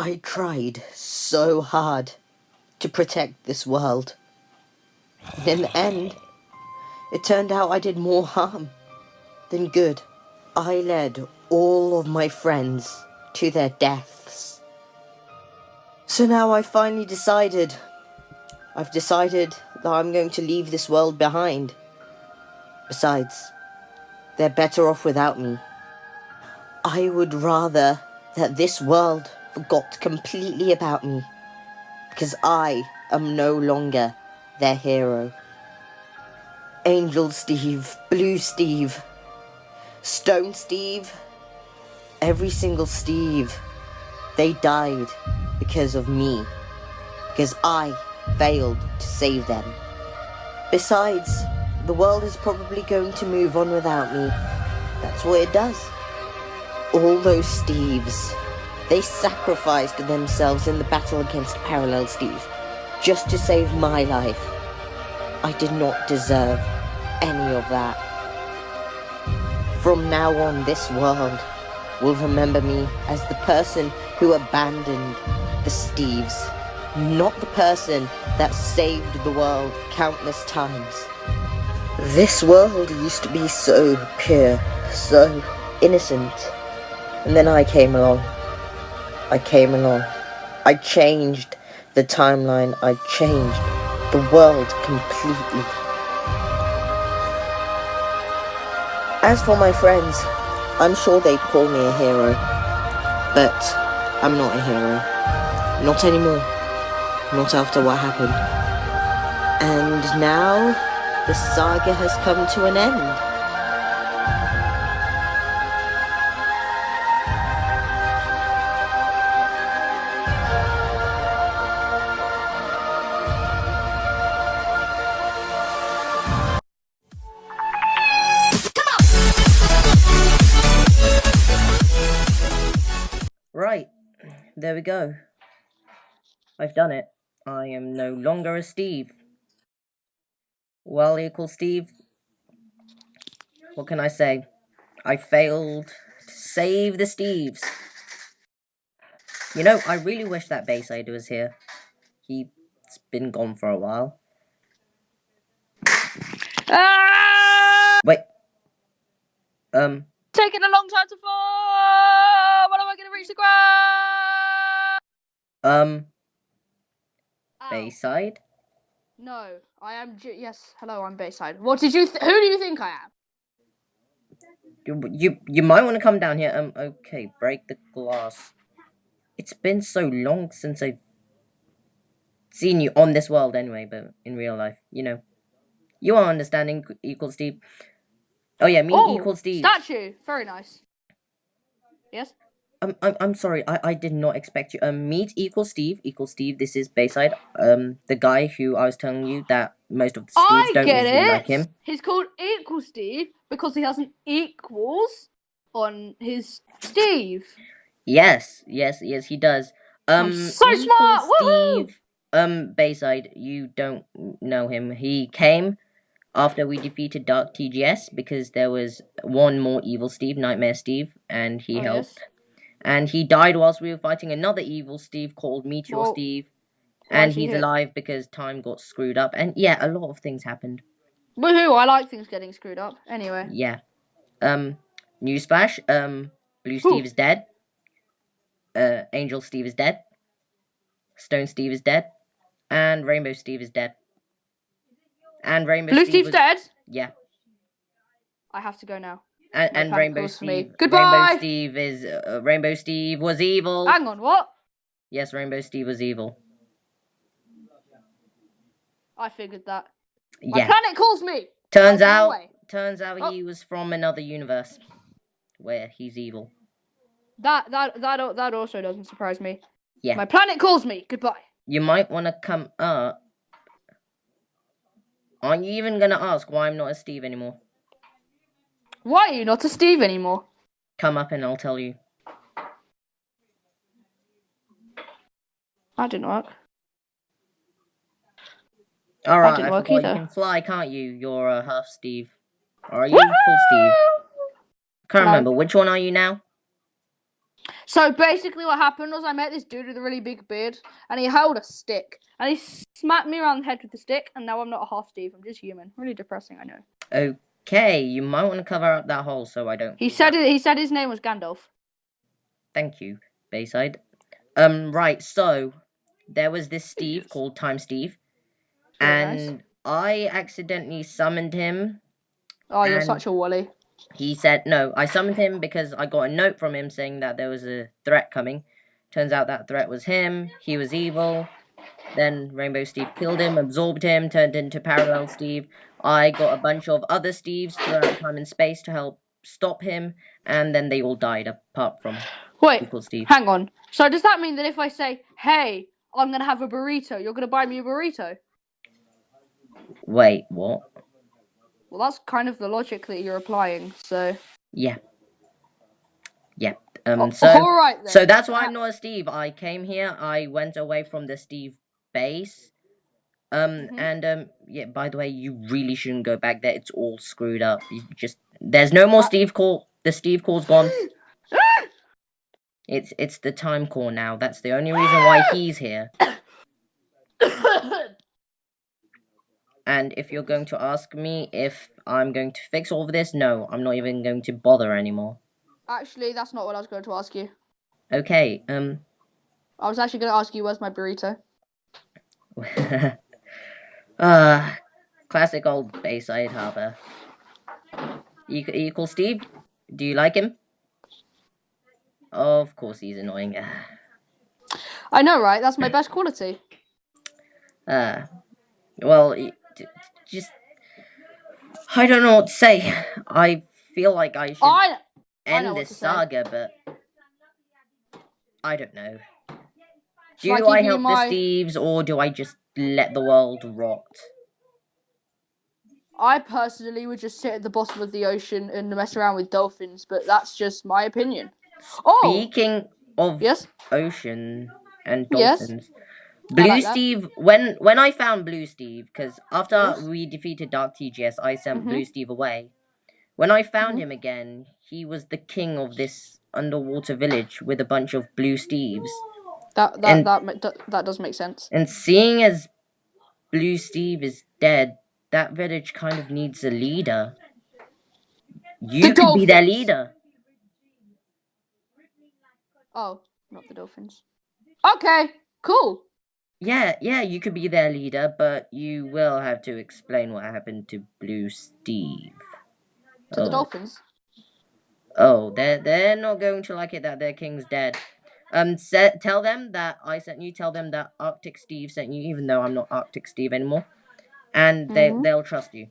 I tried so hard to protect this world. And in the end, it turned out I did more harm than good. I led all of my friends to their deaths. So now I've decided that I'm going to leave this world behind. Besides, they're better off without me. I would rather that this world forgot completely about me, because I am no longer their hero. Angel Steve, Blue Steve, Stone Steve, every single Steve, they died because of me, because I failed to save them. Besides, the world is probably going to move on without me. That's what it does. All those Steves, they sacrificed themselves in the battle against Parallel Steve, just to save my life. I did not deserve any of that. From now on, this world will remember me as the person who abandoned the Steves, not the person that saved the world countless times. This world used to be so pure, so innocent. And then I came along. I changed the timeline. I changed the world completely. As for my friends, I'm sure they'd call me a hero. But I'm not a hero. Not anymore. Not after what happened. And now, the saga has come to an end. Right, there we go. I've done it. I am no longer a Steve. Well, equal Steve, what can I say? I failed to save the Steves. You know, I really wish that Bayside was here. He's been gone for a while. Wait. Taking a long time to fall. When am I going to reach the ground? Bayside? No, I am. Yes, hello, I'm Bayside. What did you? Who do you think I am? You might want to come down here. Okay, break the glass. It's been so long since I've seen you on this world anyway, but in real life, you know. You are understanding, equal Steve. Oh yeah, me equal Steve. Statue, very nice. Yes? I'm sorry, I did not expect you. Meet equal Steve. Equal Steve, this is Bayside. The guy who I was telling you that most of the Steves don't usually like him. He's called Equal Steve because he has an equals on his Steve. Yes, he does. I'm so smart! Steve, Bayside, you don't know him. He came after we defeated Dark TGS because there was one more evil Steve, Nightmare Steve, and he helped. Yes. And he died whilst we were fighting another evil Steve called Meteor Steve. And he's alive because time got screwed up. And yeah, a lot of things happened. Woohoo, I like things getting screwed up. Anyway. Yeah. Newsflash, Blue Steve is dead. Angel Steve is dead. Stone Steve is dead. And Rainbow Steve is dead. And Blue Steve's dead? Yeah. I have to go now. And Rainbow Steve. Goodbye. Rainbow Steve was evil. Hang on, what? Yes, Rainbow Steve was evil. I figured that. Yeah. My planet calls me. Turns out he was from another universe where he's evil. That also doesn't surprise me. Yeah. My planet calls me. Goodbye. You might want to come up. Aren't you even gonna ask why I'm not a Steve anymore? Why are you not a Steve anymore? Come up and I'll tell you. That didn't work. Alright, I forgot you can fly, can't you? You're a half Steve. Or are you full Steve? Can't remember. Which one are you now? So basically, what happened was I met this dude with a really big beard, and he held a stick, and he smacked me around the head with the stick, and now I'm not a half Steve. I'm just human. Really depressing, I know. Okay, you might want to cover up that hole so I don't. He said it. He said his name was Gandalf. Thank you, Bayside. Right. So there was this Steve called Time Steve, Very nice. I accidentally summoned him. Oh, you're and such a wally. He said no. I summoned him because I got a note from him saying that there was a threat coming. Turns out that threat was him. He was evil. Then Rainbow Steve killed him, absorbed him, turned into Parallel Steve. I got a bunch of other Steves throughout time and space to help stop him, and then they all died apart from Wait, Equal Steve. hang on. So does that mean that if I say, "Hey, I'm gonna have a burrito," you're gonna buy me a burrito? Wait, what? Well, that's kind of the logic that you're applying. So Yeah. Yeah. all right then. So that's why I'm not a Steve. I came here. I went away from the Steve base. Yeah, by the way, you really shouldn't go back there. It's all screwed up. There's no more Steve Core. The Steve Core's gone. It's the Time Core now. That's the only reason why he's here. And if you're going to ask me if I'm going to fix all of this, no, I'm not even going to bother anymore. Actually, that's not what I was going to ask you. Okay, I was actually going to ask you, where's my burrito? Classic old Bayside Harbor. Equal Steve? Do you like him? Of course he's annoying. I know, right? That's my best quality. Well, just... I don't know what to say. I feel like I should end this saga, but... I don't know. Do I help the Steves, or do I just let the world rot? I personally would just sit at the bottom of the ocean and mess around with dolphins, but that's just my opinion. Speaking of ocean and dolphins, Blue like Steve, when I found Blue Steve, because after we defeated Dark TGS, I sent Blue Steve away. When I found him again, he was the king of this underwater village with a bunch of Blue Steves. That does make sense. And seeing as Blue Steve is dead, that village kind of needs a leader. You could be their leader. Oh, not the dolphins. Okay, cool. Yeah, you could be their leader, but you will have to explain what happened to Blue Steve. To the dolphins? Oh, they're not going to like it that their king's dead. Tell them that I sent you. Tell them that Arctic Steve sent you, even though I'm not Arctic Steve anymore. And they'll trust you.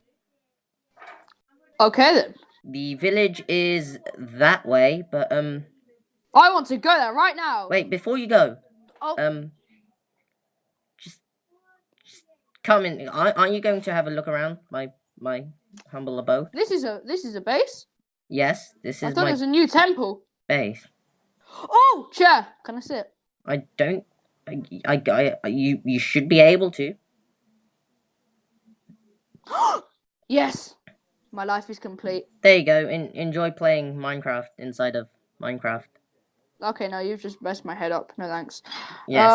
Okay then. The village is that way, but I want to go there right now. Wait, before you go. Just come in. Aren't you going to have a look around my humble abode? This is a base? Yes, this is I thought it was a new temple. Base. Oh, chair. Can I sit? I don't. You should be able to. Yes. My life is complete. There you go. Enjoy playing Minecraft inside of Minecraft. Okay, no, you've just messed my head up. No thanks. Yes.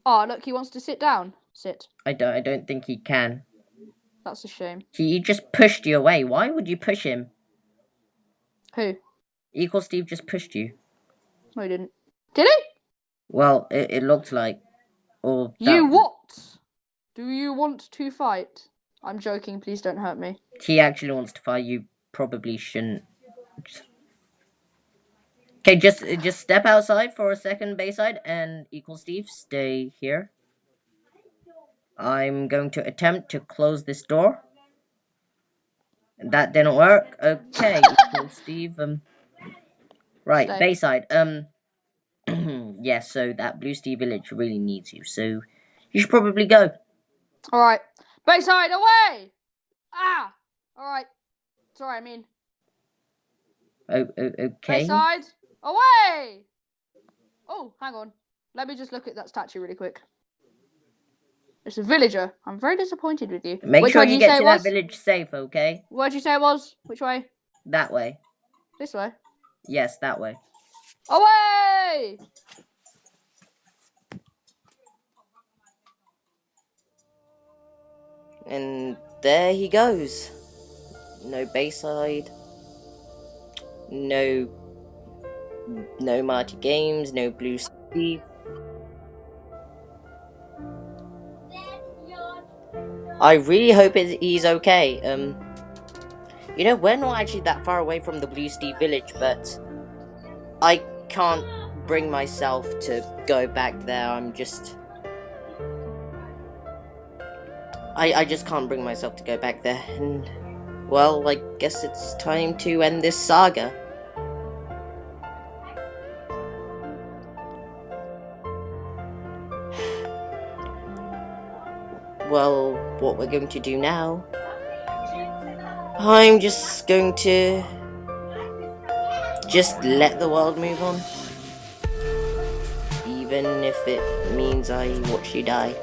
Oh, look, he wants to sit down. Sit. I don't think he can. That's a shame. He just pushed you away. Why would you push him? Who? Equal Steve just pushed you. No, he didn't. Did he? Well, it looked like. Or you what? Do you want to fight? I'm joking. Please don't hurt me. He actually wants to fight. You probably shouldn't. Okay, just step outside for a second, Bayside, and Equal Steve, stay here. I'm going to attempt to close this door. That didn't work. Okay, Equal Steve. Right, stay. Bayside. Yes, so that Blue Steve village really needs you, so you should probably go. Alright. Bayside, away! Ah! Alright. Sorry, I mean. Okay. Bayside, away! Oh, hang on. Let me just look at that statue really quick. It's a villager. I'm very disappointed with you. Make sure you get to that village safe, okay? Where'd you say it was? Which way? That way. This way? Yes, that way. Away! And there he goes. No Bayside. No Marty Games. No Blue Steve. I really hope he's okay. You know, we're not actually that far away from the Blue Steve village, but I can't bring myself to go back there. I just can't bring myself to go back there. And, well, I guess it's time to end this saga. Well, what we're going to do now, I'm just going to just let the world move on, even if it means I watch you die.